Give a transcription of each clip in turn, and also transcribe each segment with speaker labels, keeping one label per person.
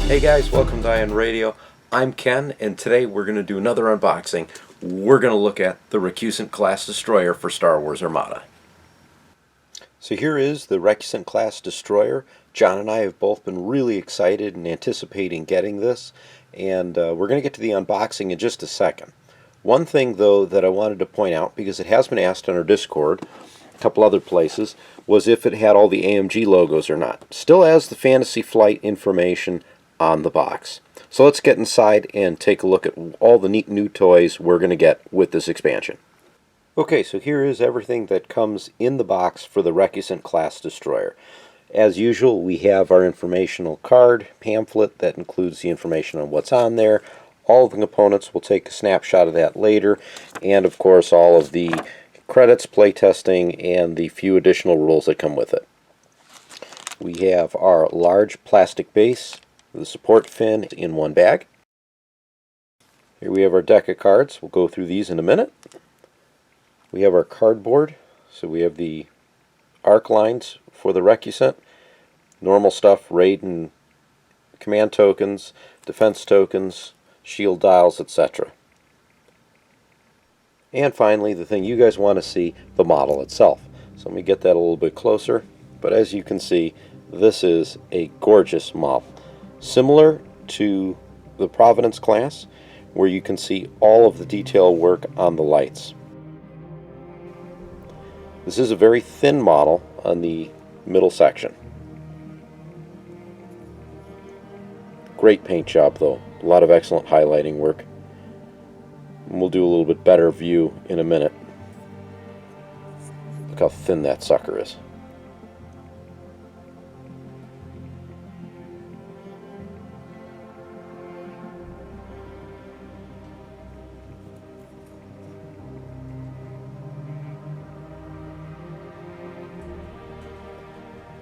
Speaker 1: Hey guys, welcome to Ion Radio. I'm Ken, and today we're going to do another unboxing. We're going to look at the Recusant class destroyer for Star Wars Armada. So here is the Recusant class destroyer. John and I have both been really excited and anticipating getting this, and we're going to get to the unboxing in just a second. One thing though that I wanted to point out, because it has been asked on our Discord, a couple other places, was if it had all the AMG logos or not. Still has the Fantasy Flight information on the box. So let's get inside and take a look at all the neat new toys we're going to get with this expansion. Okay, so here is everything that comes in the box for the Recusant class destroyer. As usual, we have our informational card pamphlet that includes the information on what's on there. All of the components, we'll take a snapshot of that later, and of course all of the credits, playtesting, and the few additional rules that come with it. We have our large plastic base, the support fin in one bag. Here we have our deck of cards. We'll go through these in a minute. We have our cardboard. So we have the arc lines for the Recusant. Normal stuff, raid and command tokens, defense tokens, shield dials, etc. And finally, the thing you guys want to see, the model itself. So let me get that a little bit closer. But as you can see, this is a gorgeous model. Similar to the Providence class, where you can see all of the detail work on the lights. This is a very thin model on the middle section. Great paint job though, a lot of excellent highlighting work. And we'll do a little bit better view in a minute. Look how thin that sucker is.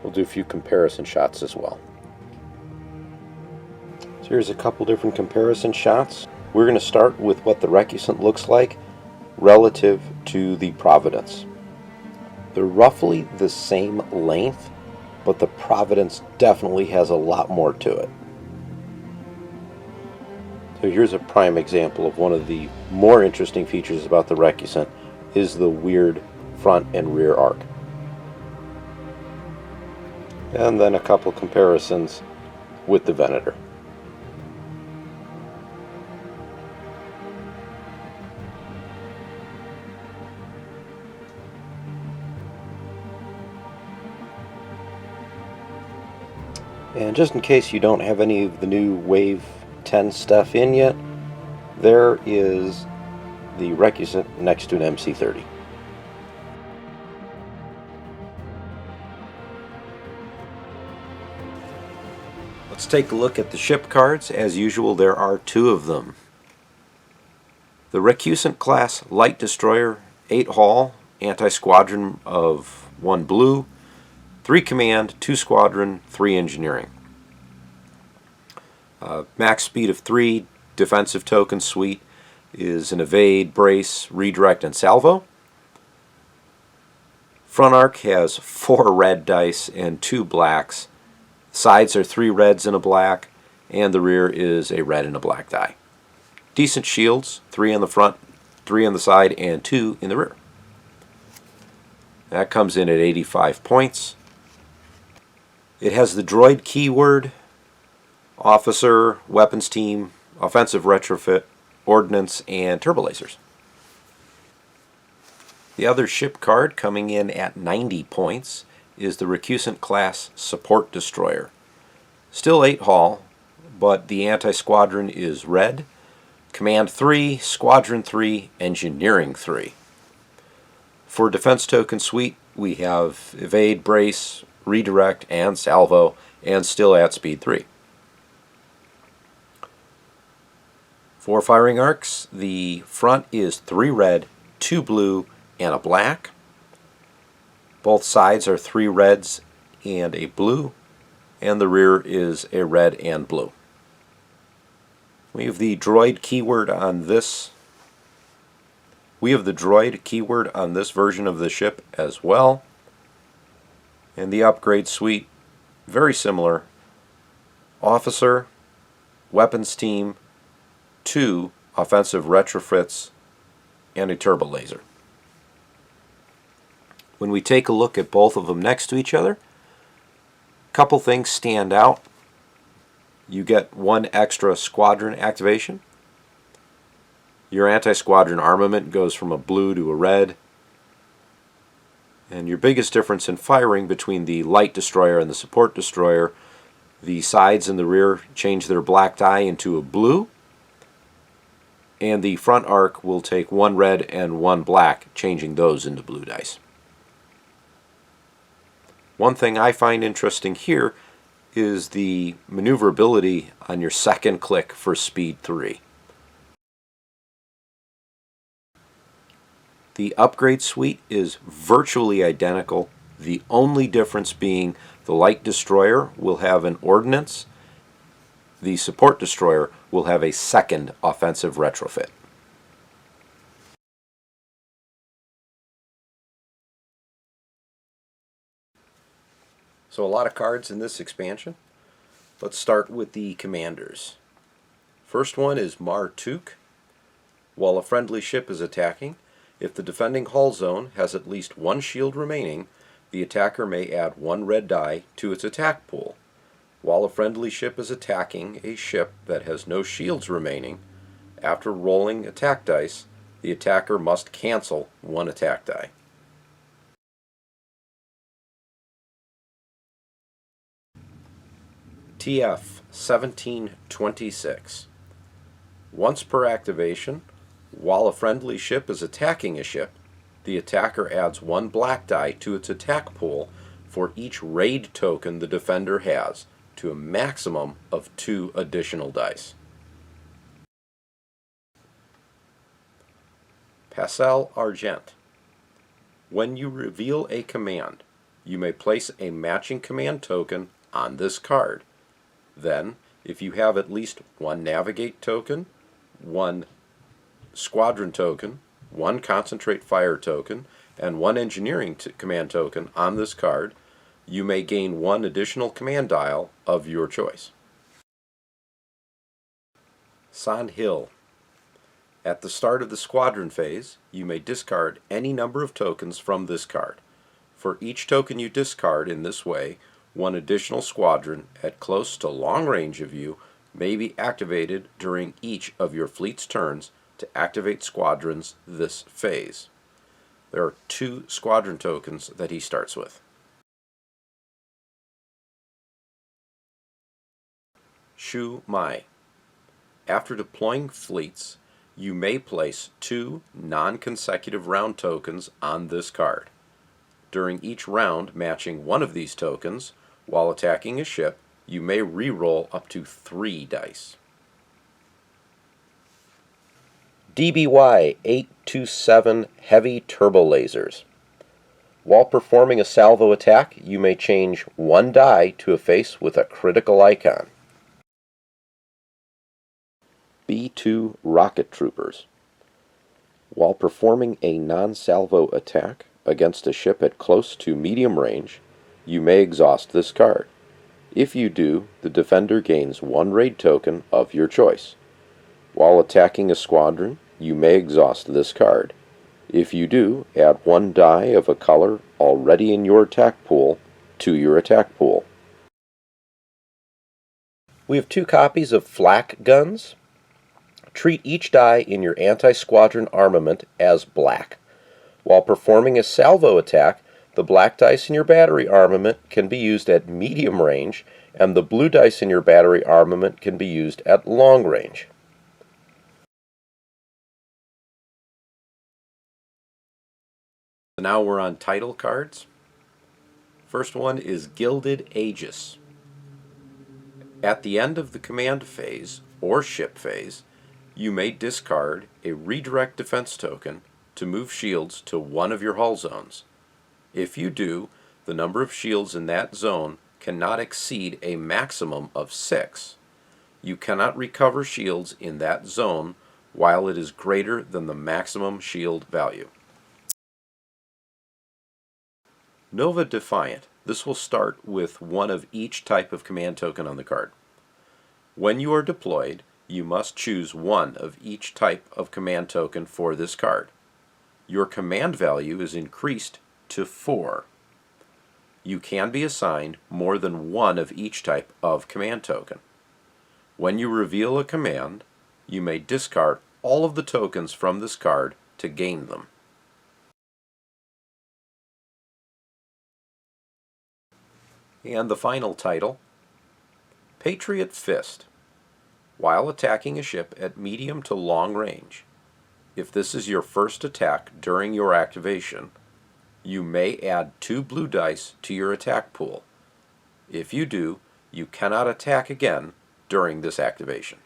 Speaker 1: We'll do a few comparison shots as well. So here's a couple different comparison shots. We're going to start with what the Recusant looks like relative to the Providence. They're roughly the same length, but the Providence definitely has a lot more to it. So here's a prime example of one of the more interesting features about the Recusant is the weird front and rear arc. And then a couple comparisons with the Venator. And just in case you don't have any of the new Wave 10 stuff in yet, there is the Recusant next to an MC-30. Let's take a look at the ship cards. As usual, there are two of them. The Recusant class light destroyer, 8 hull, anti-squadron of 1 blue, 3 command, 2 squadron, 3 engineering. Max speed of 3, defensive token suite is an evade, brace, redirect, and salvo. Front arc has 4 red dice and 2 blacks. Sides are 3 reds and a black, and the rear is a red and a black die. Decent shields, 3 on the front, 3 on the side, and 2 in the rear. That comes in at 85 points. It has the droid keyword, officer, weapons team, offensive retrofit, ordnance, and turbo lasers. The other ship card coming in at 90 points is the Recusant class support destroyer. Still 8 hull, but the anti-squadron is red. Command 3, Squadron 3, Engineering 3. For defense token suite, we have evade, brace, redirect, and salvo, and still at speed 3. For firing arcs, the front is 3 red, 2 blue, and a black. Both sides are 3 reds and a blue, and the rear is a red and blue. We have the droid keyword on this. We have the droid keyword on this version of the ship as well. And the upgrade suite, very similar. Officer, weapons team, 2 offensive retrofits, and a turbo laser. When we take a look at both of them next to each other, a couple things stand out. You get 1 extra squadron activation. Your anti-squadron armament goes from a blue to a red. And your biggest difference in firing between the light destroyer and the support destroyer, the sides and the rear change their black die into a blue, and the front arc will take 1 red and 1 black, changing those into blue dice. One thing I find interesting here is the maneuverability on your second click for speed 3. The upgrade suite is virtually identical, the only difference being the light destroyer will have an ordnance, the support destroyer will have a second offensive retrofit. So a lot of cards in this expansion. Let's start with the commanders. First one is Martuk. While a friendly ship is attacking, if the defending hull zone has at least 1 shield remaining, the attacker may add 1 red die to its attack pool. While a friendly ship is attacking a ship that has no shields remaining, after rolling attack dice, the attacker must cancel 1 attack die. TF 1726. Once per activation, while a friendly ship is attacking a ship, the attacker adds 1 black die to its attack pool for each raid token the defender has, to a maximum of 2 additional dice. Pascal Argent. When you reveal a command, you may place a matching command token on this card. Then, if you have at least 1 navigate token, 1 squadron token, 1 concentrate fire token, and 1 engineering command token on this card, you may gain 1 additional command dial of your choice. Sandhill. At the start of the squadron phase, you may discard any number of tokens from this card. For each token you discard in this way, 1 additional squadron at close to long range of you may be activated during each of your fleet's turns to activate squadrons this phase. There are 2 squadron tokens that he starts with. Shu Mai. After deploying fleets, you may place 2 non-consecutive round tokens on this card. During each round matching 1 of these tokens, while attacking a ship, you may re-roll up to 3 dice. DBY 827 Heavy Turbo Lasers. While performing a salvo attack, you may change 1 die to a face with a critical icon. B2 Rocket Troopers. While performing a non-salvo attack against a ship at close to medium range, you may exhaust this card. If you do, the defender gains 1 raid token of your choice. While attacking a squadron, you may exhaust this card. If you do, add 1 die of a color already in your attack pool to your attack pool. We have 2 copies of flak guns. Treat each die in your anti-squadron armament as black. While performing a salvo attack, the black dice in your battery armament can be used at medium range, and the blue dice in your battery armament can be used at long range. Now we're on title cards. First one is Gilded Aegis. At the end of the command phase, or ship phase, you may discard a redirect defense token to move shields to 1 of your hull zones. If you do, the number of shields in that zone cannot exceed a maximum of 6. You cannot recover shields in that zone while it is greater than the maximum shield value. Nova Defiant. This will start with 1 of each type of command token on the card. When you are deployed, you must choose one of each type of command token for this card. Your command value is increased to 4. You can be assigned more than one of each type of command token. When you reveal a command, you may discard all of the tokens from this card to gain them. And the final title, Patriot Fist. While attacking a ship at medium to long range, if this is your first attack during your activation, you may add 2 blue dice to your attack pool. If you do, you cannot attack again during this activation.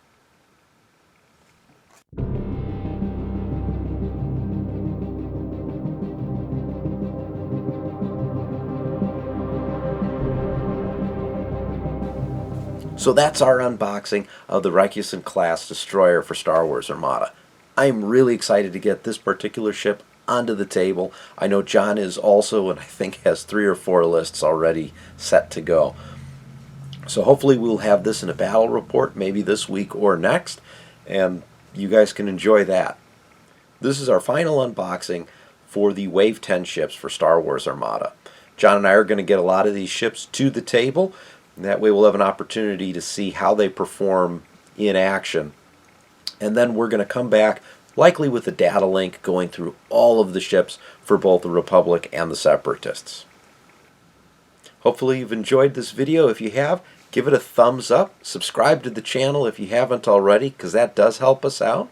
Speaker 1: So that's our unboxing of the Recusant class destroyer for Star Wars Armada. I'm really excited to get this particular ship onto the table. I know John is also, and I think has 3 or 4 lists already set to go. So hopefully we'll have this in a battle report, maybe this week or next, and you guys can enjoy that. This is our final unboxing for the Wave 10 ships for Star Wars Armada. John and I are going to get a lot of these ships to the table, and that way we'll have an opportunity to see how they perform in action. And then we're going to come back, likely with a data link going through all of the ships for both the Republic and the Separatists. Hopefully you've enjoyed this video. If you have, give it a thumbs up. Subscribe to the channel if you haven't already, because that does help us out.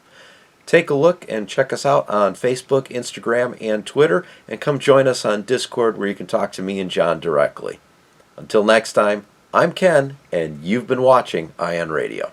Speaker 1: Take a look and check us out on Facebook, Instagram, and Twitter, and come join us on Discord where you can talk to me and John directly. Until next time, I'm Ken, and you've been watching Ion Radio.